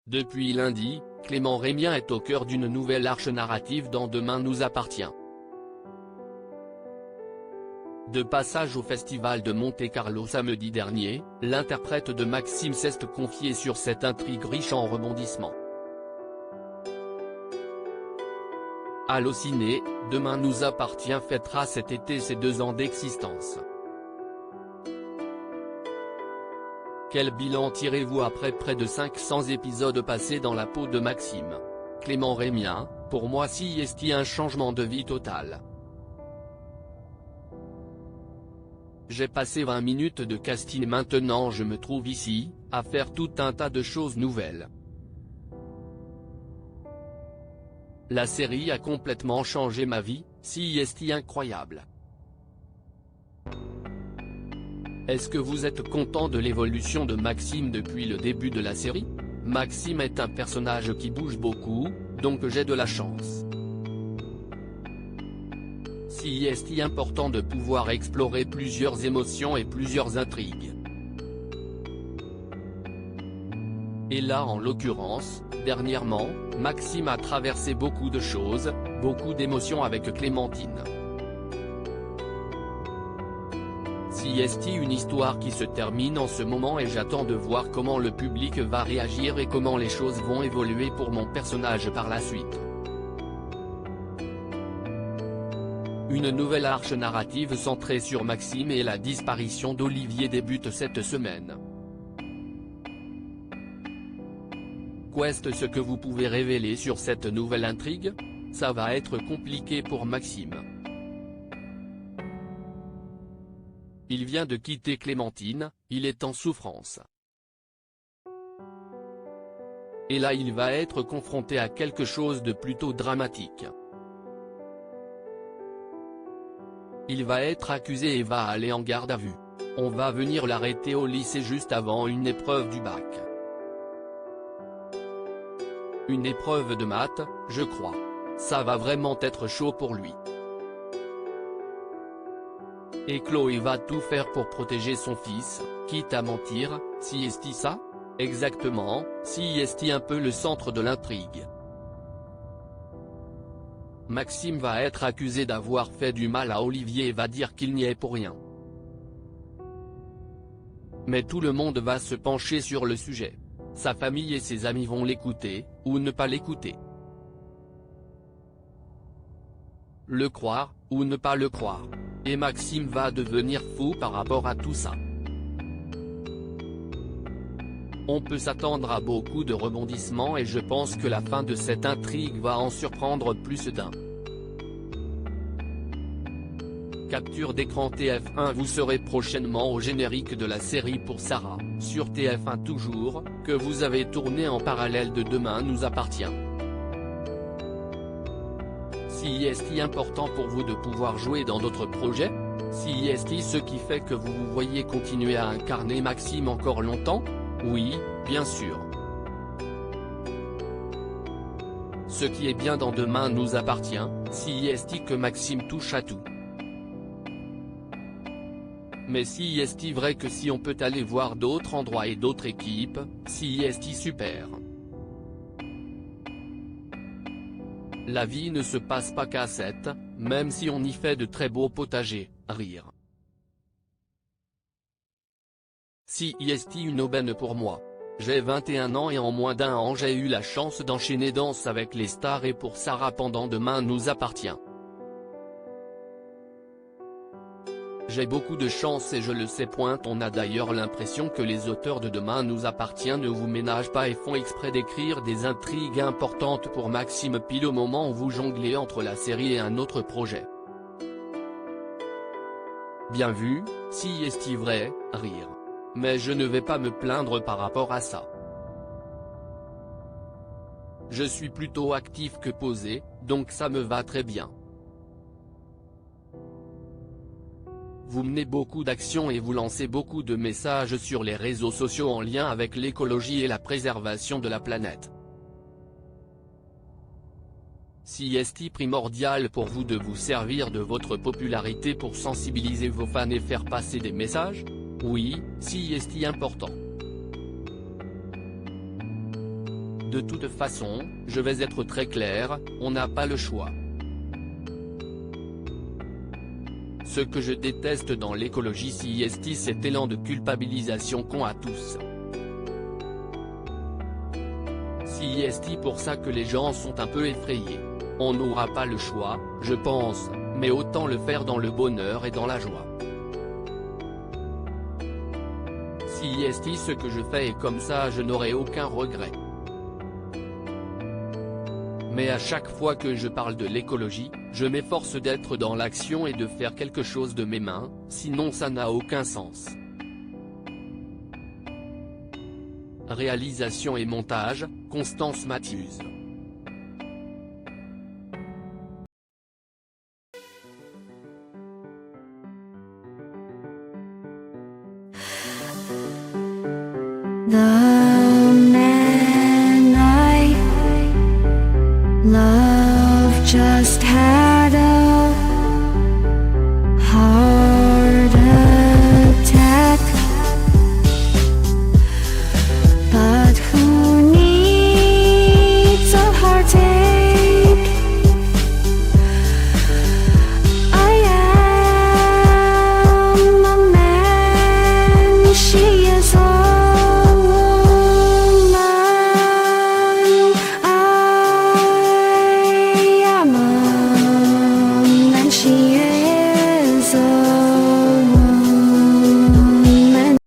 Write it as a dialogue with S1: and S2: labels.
S1: Depuis lundi, Clément Rémien est au cœur d'une nouvelle arche narrative dans Demain nous appartient. De passage au Festival de Monte-Carlo samedi dernier, l'interprète de Maxime s'est confié sur cette intrigue riche en rebondissements. Allociné, Demain nous appartient fêtera cet été ses 2 ans d'existence. Quel bilan tirez-vous après près de 500 épisodes passés dans la peau de Maxime? Clément Rémien, pour moi si est un changement de vie total. J'ai passé 20 minutes de casting et maintenant je me trouve ici, à faire tout un tas de choses nouvelles. La série a complètement changé ma vie, si est incroyable. Est-ce que vous êtes content de l'évolution de Maxime depuis le début de la série? Maxime est un personnage qui bouge beaucoup, donc j'ai de la chance. Si est important de pouvoir explorer plusieurs émotions et plusieurs intrigues. Et là en l'occurrence, dernièrement, Maxime a traversé beaucoup de choses, beaucoup d'émotions avec Clémentine. Si est une histoire qui se termine en ce moment et j'attends de voir comment le public va réagir et comment les choses vont évoluer pour mon personnage par la suite. Une nouvelle arche narrative centrée sur Maxime et la disparition d'Olivier débute cette semaine. Qu'est-ce ce que vous pouvez révéler sur cette nouvelle intrigue? Ça va être compliqué pour Maxime. Il vient de quitter Clémentine, il est en souffrance. Et là il va être confronté à quelque chose de plutôt dramatique. Il va être accusé et va aller en garde à vue. On va venir l'arrêter au lycée juste avant une épreuve du bac. Une épreuve de maths, je crois. Ça va vraiment être chaud pour lui. Et Chloé va tout faire pour protéger son fils, quitte à mentir, si est ça? Exactement, si est un peu le centre de l'intrigue. Maxime va être accusé d'avoir fait du mal à Olivier et va dire qu'il n'y est pour rien. Mais tout le monde va se pencher sur le sujet. Sa famille et ses amis vont l'écouter, ou ne pas l'écouter. Le croire, ou ne pas le croire. Et Maxime va devenir fou par rapport à tout ça. On peut s'attendre à beaucoup de rebondissements et je pense que la fin de cette intrigue va en surprendre plus d'un. Capture d'écran TF1. Vous serez prochainement au générique de la série Pour Sarah, sur TF1 toujours, que vous avez tourné en parallèle de Demain nous appartient. Si est important pour vous de pouvoir jouer dans d'autres projets? Si est ce qui fait que vous vous voyez continuer à incarner Maxime encore longtemps? Oui, bien sûr. Ce qui est bien dans Demain nous appartient, si est que Maxime touche à tout. Mais si est vrai que si on peut aller voir d'autres endroits et d'autres équipes, si est super. La vie ne se passe pas qu'à 7, même si on y fait de très beaux potagers, rire. Si est une aubaine pour moi. J'ai 21 ans et en moins d'1 an j'ai eu la chance d'enchaîner Danse avec les stars et Pour Sarah pendant Demain nous appartient. J'ai beaucoup de chance et je le sais. On a d'ailleurs l'impression que les auteurs de Demain nous appartient ne vous ménagent pas et font exprès d'écrire des intrigues importantes pour Maxime pile au moment où vous jonglez entre la série et un autre projet. Bien vu, si est vrai, rire. Mais je ne vais pas me plaindre par rapport à ça. Je suis plutôt actif que posé, donc ça me va très bien. Vous menez beaucoup d'actions et vous lancez beaucoup de messages sur les réseaux sociaux en lien avec l'écologie et la préservation de la planète. Si est primordial pour vous de vous servir de votre popularité pour sensibiliser vos fans et faire passer des messages? Oui, si est important. De toute façon, je vais être très clair, on n'a pas le choix. Ce que je déteste dans l'écologie c'est cet élan de culpabilisation qu'ont à tous. C'est pour ça que les gens sont un peu effrayés. On n'aura pas le choix, je pense, mais autant le faire dans le bonheur et dans la joie. Si ce que je fais est comme ça, je n'aurai aucun regret. Mais à chaque fois que je parle de l'écologie, je m'efforce d'être dans l'action et de faire quelque chose de mes mains, sinon ça n'a aucun sens. Réalisation et montage, Constance Matthews.
S2: The man I love just had a